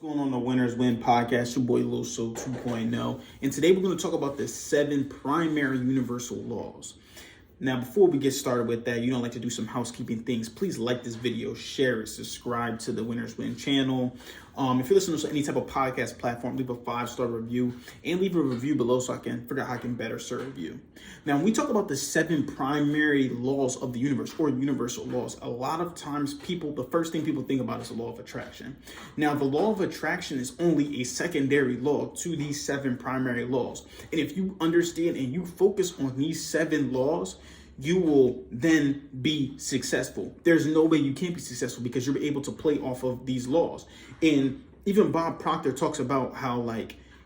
What's going on the Winners Win podcast? Your boy Lil So 2.0. And today we're going to talk about the 7 primary universal laws. Now, before we get started with that, like to do some housekeeping things. Please like this video, share it, subscribe to the Winners Win channel. If you're listening to any type of podcast platform, leave a 5-star review and leave a review below so I can figure out how I can better serve you. Now, when we talk about the 7 primary laws of the universe or universal laws, a lot of times the first thing people think about is the law of attraction. Now, the law of attraction is only a secondary law to these 7 primary laws. And if you understand and you focus on these 7 laws, you will then be successful. There's no way you can't be successful because you're able to play off of these laws. And even Bob Proctor talks about how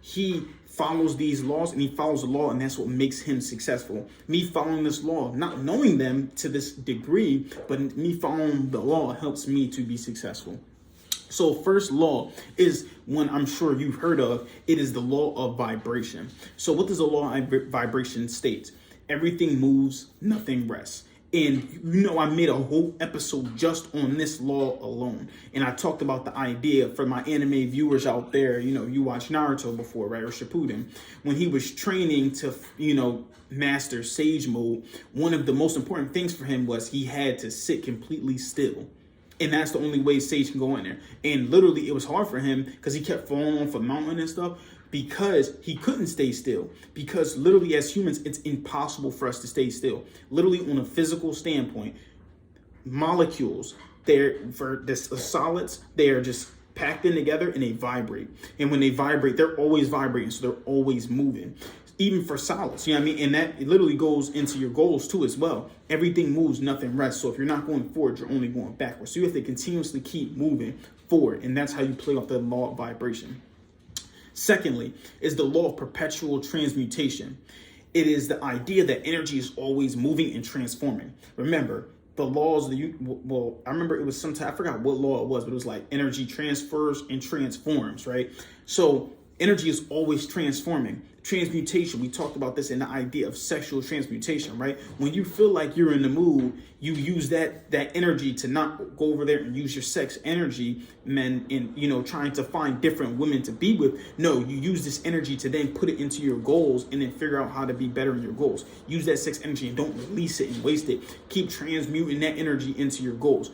he follows these laws and he follows the law, and that's what makes him successful. Me following this law, not knowing them to this degree, but me following the law helps me to be successful. So first law is one I'm sure you've heard of. It is the law of vibration. So what does the law of vibration state? Everything moves, nothing rests. And I made a whole episode just on this law alone. And I talked about the idea for my anime viewers out there. You watched Naruto before, right? Or Shippuden. When he was training to, master Sage Mode, one of the most important things for him was he had to sit completely still. And that's the only way Sage can go in there. And literally, it was hard for him because he kept falling off a mountain and stuff because he couldn't stay still. Because literally, as humans, it's impossible for us to stay still. Literally, on a physical standpoint, molecules, solids, they are just packed in together and they vibrate. And when they vibrate, they're always vibrating. So they're always moving. Even for solids, And that literally goes into your goals too as well. Everything moves, nothing rests. So if you're not going forward, you're only going backwards. So you have to continuously keep moving forward. And that's how you play off the law of vibration. Secondly, is the law of perpetual transmutation. It is the idea that energy is always moving and transforming. Remember, the laws, I remember it was sometime, I forgot what law it was, but it was like energy transfers and transforms, right? So energy is always transforming. Transmutation, we talked about this in the idea of sexual transmutation, right? When you feel like you're in the mood, you use that energy to not go over there and use your sex energy, men, in trying to find different women to be with. No, you use this energy to then put it into your goals and then figure out how to be better in your goals. Use that sex energy and don't release it and waste it. Keep transmuting that energy into your goals.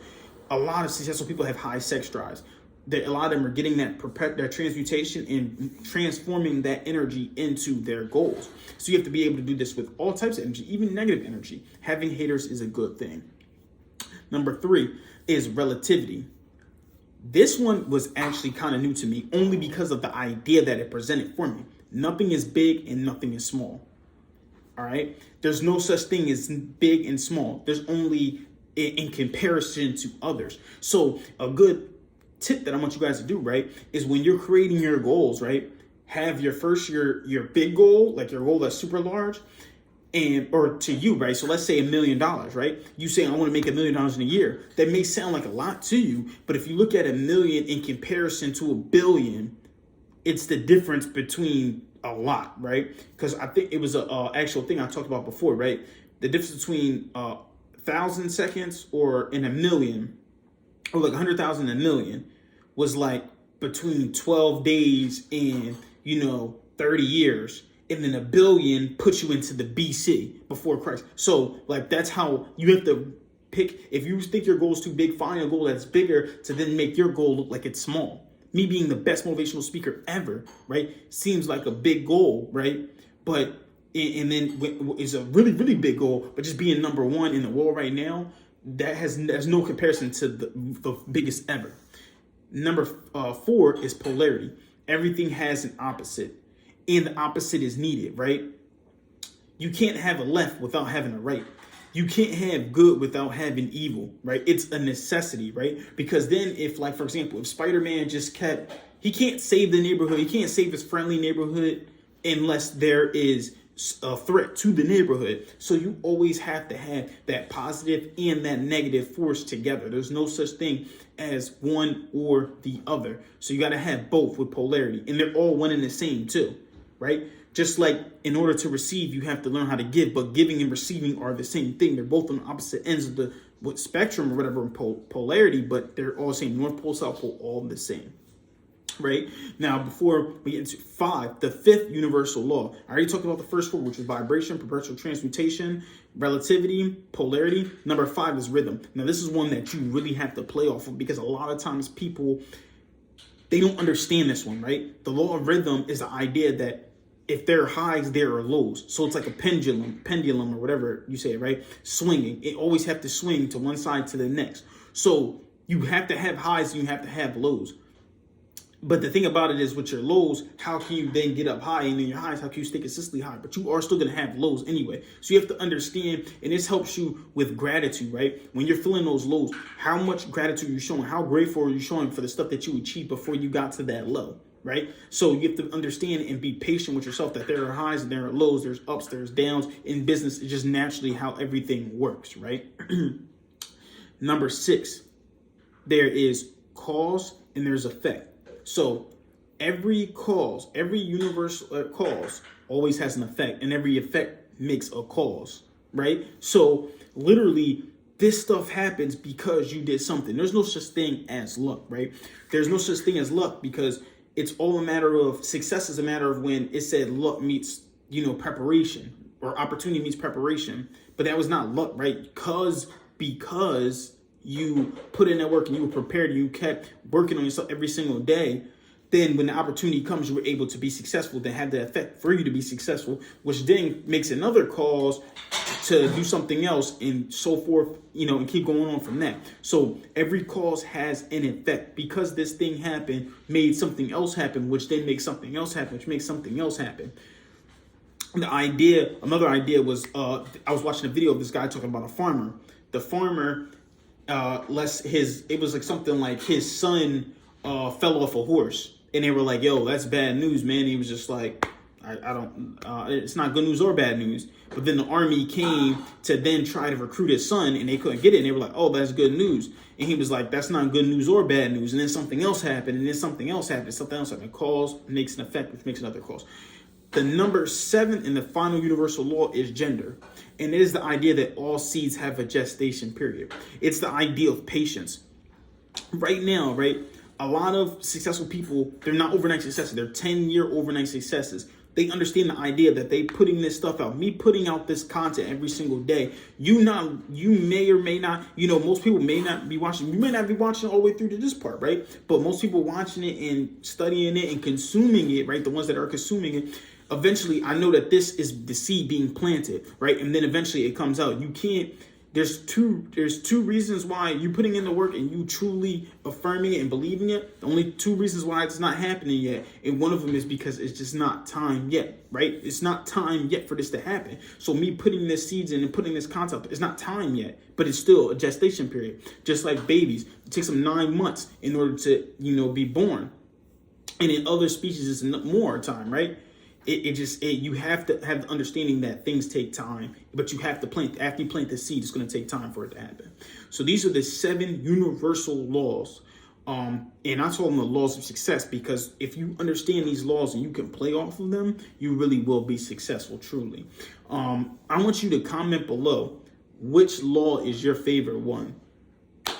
A lot of successful people have high sex drives. A lot of them are getting that transmutation and transforming that energy into their goals. So you have to be able to do this with all types of energy, even negative energy. Having haters is a good thing. Number 3 is relativity. This one was actually kind of new to me only because of the idea that it presented for me. Nothing is big and nothing is small. All right. There's no such thing as big and small. There's only in comparison to others. So a good tip that I want you guys to do, right, is when you're creating your goals, right, have your big goal, like your goal that's super large, or to you, right? So let's say $1 million, right? You say, I want to make $1 million in a year. That may sound like a lot to you, but if you look at $1 million in comparison to $1 billion, it's the difference between a lot, right? Because I think it was a actual thing I talked about before, right? The difference between 1,000 seconds or in a million, or like 100,000 and a million, was like between 12 days and 30 years, and then 1 billion puts you into the BC, before Christ. So that's how you have to pick. If you think your goal is too big, find a goal that's bigger to then make your goal look like it's small. Me being the best motivational speaker ever, right, seems like a big goal, right? But and then it's a really, really big goal, but just being number 1 in the world right now, there's no comparison to the biggest ever. Number 4 is polarity. Everything has an opposite, and the opposite is needed, right? You can't have a left without having a right. You can't have good without having evil, right? It's a necessity, right? Because then if, for example, if Spider-Man he can't save the neighborhood, he can't save his friendly neighborhood unless there is a threat to the neighborhood. So you always have to have that positive and that negative force together. There's no such thing as one or the other. So you got to have both with polarity, and they're all one and the same too, right? Just like in order to receive, you have to learn how to give, but giving and receiving are the same thing. They're both on opposite ends of the spectrum or whatever, polarity, but they're all the same. North Pole, South Pole, all the same. Right now, before we get into 5, the 5th universal law. I already talked about the first 4, which is vibration, perpetual transmutation, relativity, polarity. Number 5 is rhythm. Now, this is one that you really have to play off of, because a lot of times people, they don't understand this one, right? The law of rhythm is the idea that if there are highs, there are lows. So it's like a pendulum or whatever you say, right? Swinging. It always have to swing to one side to the next. So you have to have highs and you have to have lows. But the thing about it is, with your lows, how can you then get up high? And then your highs, how can you stay consistently high? But you are still going to have lows anyway. So you have to understand, and this helps you with gratitude, right? When you're feeling those lows, how much gratitude you're showing, how grateful are you showing for the stuff that you achieved before you got to that low, right? So you have to understand and be patient with yourself, that there are highs and there are lows, there's ups, there's downs. In business, it's just naturally how everything works, right? Number 6, there is cause and there's effect. So every universal cause always has an effect, and every effect makes a cause, right? So literally, this stuff happens because you did something. There's no such thing as luck, right? There's no such thing as luck, because it's all a matter of, success is a matter of when it said luck meets, preparation, or opportunity meets preparation. But that was not luck, right? Because you put in that work and you were prepared and you kept working on yourself every single day, then when the opportunity comes, you were able to be successful, then have the effect for you to be successful, which then makes another cause to do something else, and so forth, and keep going on from that. So every cause has an effect, because this thing happened, made something else happen, which then makes something else happen, which makes something else happen. Another idea was, I was watching a video of this guy talking about a farmer. The farmer, it was like something like his son fell off a horse, and they were like, yo, that's bad news, man. He was just like, it's not good news or bad news. But then the army came to then try to recruit his son, and they couldn't get it. And they were like, oh, that's good news. And he was like, that's not good news or bad news. And then something else happened, and then something else happened, something else happened. Cause makes an effect, which makes another cause. The number 7 in the final universal law is gender. And it is the idea that all seeds have a gestation period. It's the idea of patience. Right now, right? A lot of successful people, they're not overnight successes. They're 10-year overnight successes. They understand the idea that they putting this stuff out, me putting out this content every single day. You may or may not, most people may not be watching. You may not be watching all the way through to this part, right? But most people watching it and studying it and consuming it, right? The ones that are consuming it, eventually, I know that this is the seed being planted, right? And then eventually it comes out. There's two reasons why you putting in the work and you truly affirming it and believing it. The only 2 reasons why it's not happening yet. And one of them is because it's just not time yet, right? It's not time yet for this to happen. So me putting this seeds in and putting this concept, it's not time yet, but it's still a gestation period. Just like babies, it takes them 9 months in order to, be born. And in other species, it's more time, right? You have to have the understanding that things take time, but you have to plant. After you plant the seed, it's going to take time for it to happen. So these are the 7 universal laws. And I call them the laws of success, because if you understand these laws and you can play off of them, you really will be successful, truly. I want you to comment below, which law is your favorite one?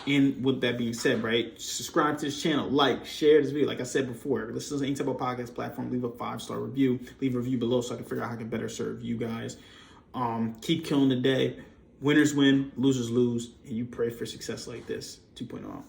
And with that being said, right, subscribe to this channel, like, share this video. Like I said before, listen to any type of podcast platform, leave a 5-star review, leave a review below so I can figure out how I can better serve you guys. Keep killing the day. Winners win, losers lose, and you pray for success like this. 2.0 out.